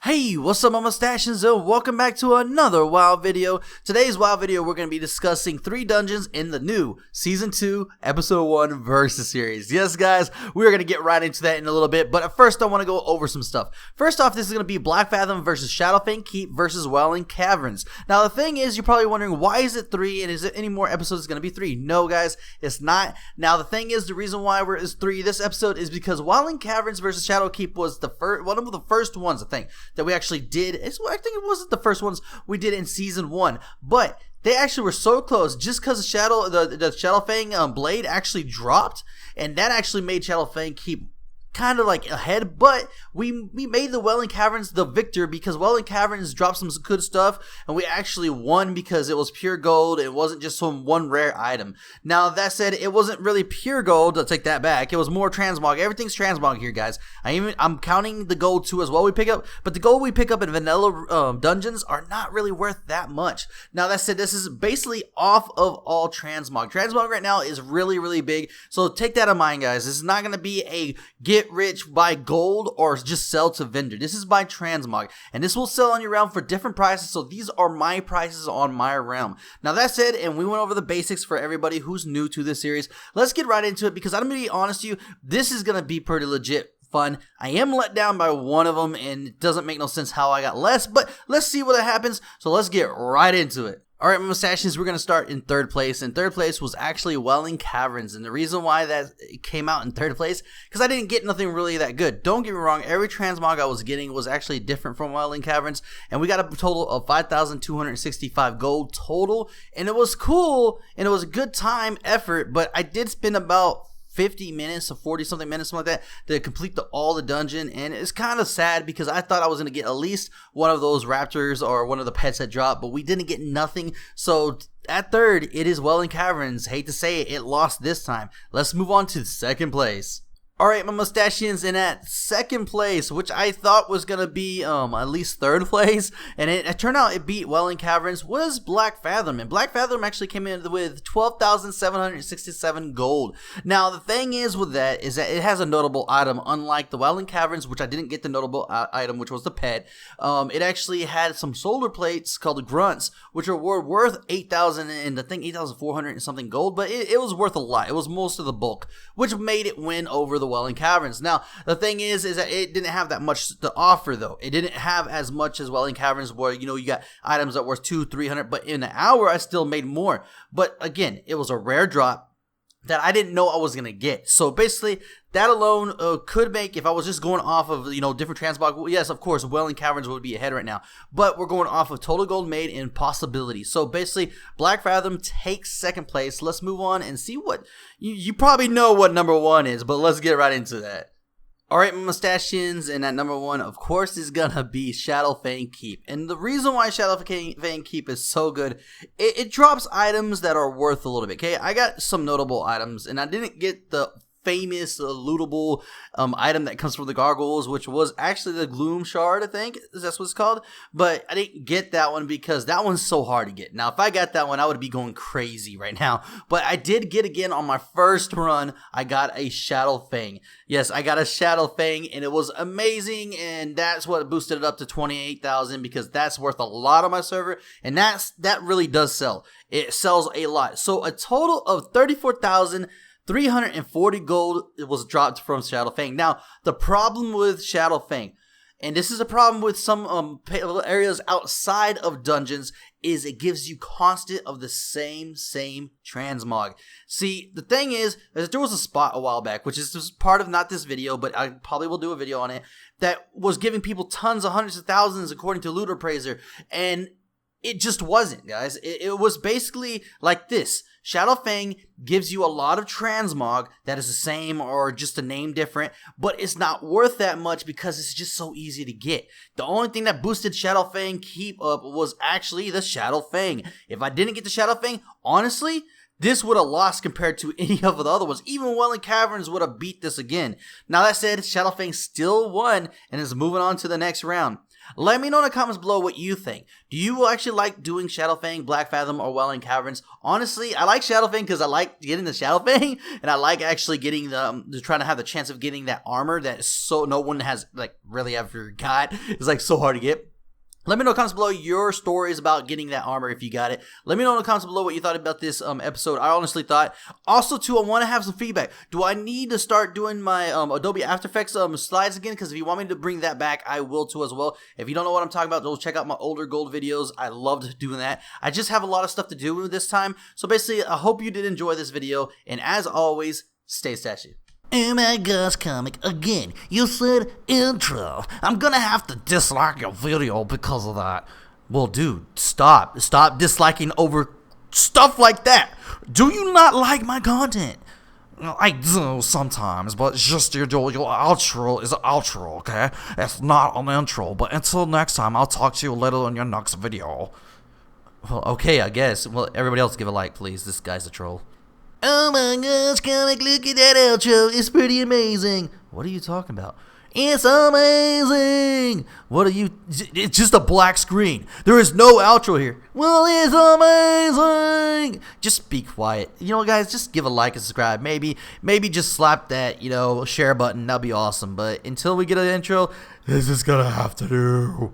Hey, what's up my mustachians and welcome back to another WoW video. Today's WoW video we're going to be discussing 3 dungeons in the new Season 2 Episode 1 Versus series. Yes guys, we're going to get right into that in a little bit, but first I want to go over some stuff. First off, this is going to be Black Fathom versus Shadowfang Keep versus Welling Caverns. Now the thing is, you're probably wondering why is it 3 and is it any more episodes going to be 3? No guys, it's not. Now the thing is, the reason why it's 3 this episode is because Welling Caverns versus Shadow Keep was one of the first ones I think that we actually did. I think it wasn't the first ones we did in season 1, but they actually were so close just because the Shadowfang blade actually dropped, and that actually made Shadowfang keep kind of like ahead, but we made the Welling Caverns the victor because Welling Caverns dropped some good stuff and we actually won because it was pure gold. It wasn't just some one rare item. Now that said, it wasn't really pure gold. I'll take that back. It was more transmog. Everything's transmog here guys. I'm counting the gold too as well we pick up, but the gold we pick up in vanilla dungeons are not really worth that much. Now that said, this is basically off of all transmog. Transmog right now is really big, so take that in mind guys. This is not going to be a get rich by gold or just sell to vendor. This is by transmog, and this will sell on your realm for different prices, so these are my prices on my realm. Now that said, and we went over the basics for everybody who's new to this series, let's get right into it because I'm gonna be honest with you, this is gonna be pretty legit fun. I am let down by one of them and it doesn't make no sense how I got less, but let's see what happens, so let's get right into it. Alright, my mustachians, we're going to start in 3rd place, and 3rd place was actually Welling Caverns, and the reason why that came out in 3rd place, because I didn't get nothing really that good. Don't get me wrong, every transmog I was getting was actually different from Welling Caverns, and we got a total of 5,265 gold total, and it was cool, and it was a good time effort, but I did spend about 50 minutes or 40 something minutes, something like that, to complete all the dungeon, and it's kind of sad because I thought I was going to get at least one of those raptors or one of the pets that dropped, but we didn't get nothing. So at 3rd, it is Welling Caverns. Hate to say it lost this time. Let's move on to 2nd place. Alright, my mustachians, and at 2nd place, which I thought was going to be at least 3rd place, and it turned out it beat Welling Caverns, was Black Fathom. And Black Fathom actually came in with 12,767 gold. Now, the thing is with that is that it has a notable item, unlike the Welling Caverns, which I didn't get the notable item, which was the pet. It actually had some solar plates called the Grunts, which are worth 8,000 and I think 8,400 and something gold, but it was worth a lot. It was most of the bulk, which made it win over the Welling Caverns. Now the thing is that it didn't have that much to offer though. It didn't have as much as Welling Caverns, where you got items that worth 200-300, but in an hour I still made more. But again, it was a rare drop that I didn't know I was gonna get. So basically that alone could make, if I was just going off of different transmog, well, yes of course Welling Caverns would be ahead right now, but we're going off of total gold made and possibility. So basically Black Fathom takes 2nd place. Let's move on and see what you probably know what number 1 is, but let's get right into that. Alright, my mustachians, and at number 1, of course, is gonna be Shadowfang Keep. And the reason why Shadowfang Keep is so good, it drops items that are worth a little bit, okay? I got some notable items, and I didn't get the famous lootable item that comes from the gargoyles, which was actually the Gloom Shard, I think that's what it's called, but I didn't get that one because that one's so hard to get. Now if I got that one I would be going crazy right now, but I did get again on my first run. I got a Shadowfang. Yes, I got a Shadowfang, and it was amazing, and that's what boosted it up to 28,000 because that's worth a lot on my server, and that really does sell. It sells a lot. So a total of 34,340 gold was dropped from Shadowfang. Now, the problem with Shadowfang, and this is a problem with some areas outside of dungeons, is it gives you constant of the same transmog. See, the thing is that there was a spot a while back, which is just part of not this video, but I probably will do a video on it, that was giving people tons of hundreds of thousands according to Loot Appraiser, and it just wasn't, guys. It was basically like this. Shadowfang gives you a lot of transmog that is the same or just a name different, but it's not worth that much because it's just so easy to get. The only thing that boosted Shadowfang Keep up was actually the Shadowfang. If I didn't get the Shadowfang, honestly, this would have lost compared to any of the other ones. Even Welling Caverns would have beat this again. Now that said, Shadowfang still won and is moving on to the next round. Let me know in the comments below what you think. Do you actually like doing Shadowfang, Black Fathom, or Welling Caverns? Honestly, I like Shadowfang because I like getting the Shadowfang, and I like actually getting trying to have the chance of getting that armor that so no one has like really ever got. It's like so hard to get. Let me know in the comments below your stories about getting that armor if you got it. Let me know in the comments below what you thought about this episode. I honestly thought. Also, too, I want to have some feedback. Do I need to start doing my Adobe After Effects slides again? Because if you want me to bring that back, I will too as well. If you don't know what I'm talking about, go check out my older gold videos. I loved doing that. I just have a lot of stuff to do this time. So basically, I hope you did enjoy this video. And as always, stay stashy. Oh my gosh, comic, again, you said intro. I'm gonna have to dislike your video because of that. Well, dude, stop disliking over stuff like that. Do you not like my content? I do sometimes, but just your outro is an outro, okay? It's not an intro, but until next time, I'll talk to you later in your next video. Well, okay, I guess. Well, everybody else give a like, please. This guy's a troll. Oh my gosh, comic, look at that outro. It's pretty amazing. What are you talking about? It's amazing. What are you? It's just a black screen. There is no outro here. Well, it's amazing. Just be quiet. You know, guys, just give a like and subscribe. Maybe just slap that, share button. That'd be awesome. But until we get an intro, this is gonna have to do.